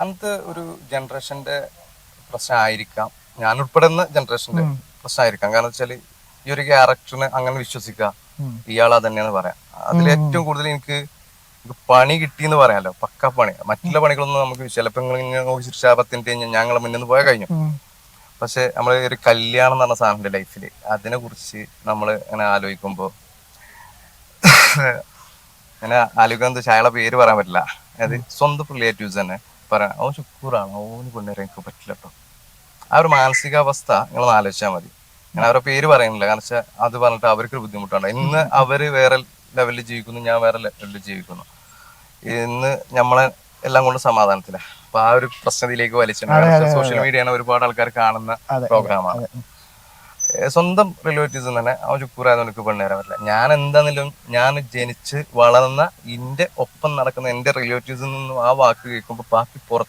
അന്നത്തെ ഒരു ജനറേഷന്റെ പ്രശ്നമായിരിക്കാം, ഞാൻ ഉൾപ്പെടുന്ന ജനറേഷന്റെ പ്രശ്നമായിരിക്കാം. കാരണം വെച്ചാൽ ഈ ഒരു ക്യാരക്ടറിനെ അങ്ങനെ വിശ്വസിക്കുക, ഇയാൾ അത് തന്നെയാന്ന് പറയാം. അതിൽ ഏറ്റവും കൂടുതൽ എനിക്ക് പണി കിട്ടിയെന്ന് പറയാലോ, പക്ക പണി. മറ്റുള്ള പണികളൊന്നും നമുക്ക് ചിലപ്പോൾ ഇങ്ങനെ നോക്കി ശിക്ഷാപത്തിന് കഴിഞ്ഞാൽ ഞങ്ങളെ മുന്നിൽ നിന്ന് പോയാൽ കഴിഞ്ഞു. പക്ഷെ നമ്മൾ ഒരു കല്യാണം എന്ന് പറഞ്ഞ സാധനത്തിന്റെ ലൈഫിൽ അതിനെ കുറിച്ച് നമ്മൾ ഇങ്ങനെ ആലോചിക്കുമ്പോൾ അങ്ങനെ ആലോചിക്കാൻ വെച്ചാൽ അയാളെ പേര് പറയാൻ പറ്റില്ല. അതായത് സ്വന്തം റിലേറ്റീവ്സ് തന്നെ പറയാം, ഓ ശുക്കൂറാണ്, ഓന് കൊണ്ടുവരാൻ എനിക്ക് പറ്റില്ല കേട്ടോ. ആ ഒരു മാനസികാവസ്ഥ നിങ്ങൾ ആലോചിച്ചാൽ മതി. ഞാൻ അവരുടെ പേര് പറയുന്നില്ല, കാരണം വെച്ചാൽ അത് പറഞ്ഞിട്ട് അവർക്കൊരു ബുദ്ധിമുട്ടുണ്ട്. ഇന്ന് അവര് വേറെ ലെവലിൽ ജീവിക്കുന്നു, ഞാൻ വേറെ ലെവലിൽ ജീവിക്കുന്നു. ഇന്ന് നമ്മളെ എല്ലാം കൊണ്ട് സമാധാനത്തില. അപ്പൊ ആ ഒരു പ്രശ്നത്തിലേക്ക് വലിച്ചിട്ടുണ്ട്. സോഷ്യൽ മീഡിയയാണ് ഒരുപാട് ആൾക്കാർ കാണുന്ന പ്രോഗ്രാമാണ്. സ്വന്തം റിലേറ്റീവ്സ് തന്നെ ആ ചുക്കൂറായത് എനിക്ക് പെണ്ണുതരാൻ പറ്റില്ല. ഞാൻ എന്താണെങ്കിലും ഞാൻ ജനിച്ച് വളർന്ന എന്റെ ഒപ്പം നടക്കുന്ന എന്റെ റിലേറ്റീവ്സിൽ നിന്നും ആ വാക്ക് കേൾക്കുമ്പോൾ ബാക്കി പുറത്ത്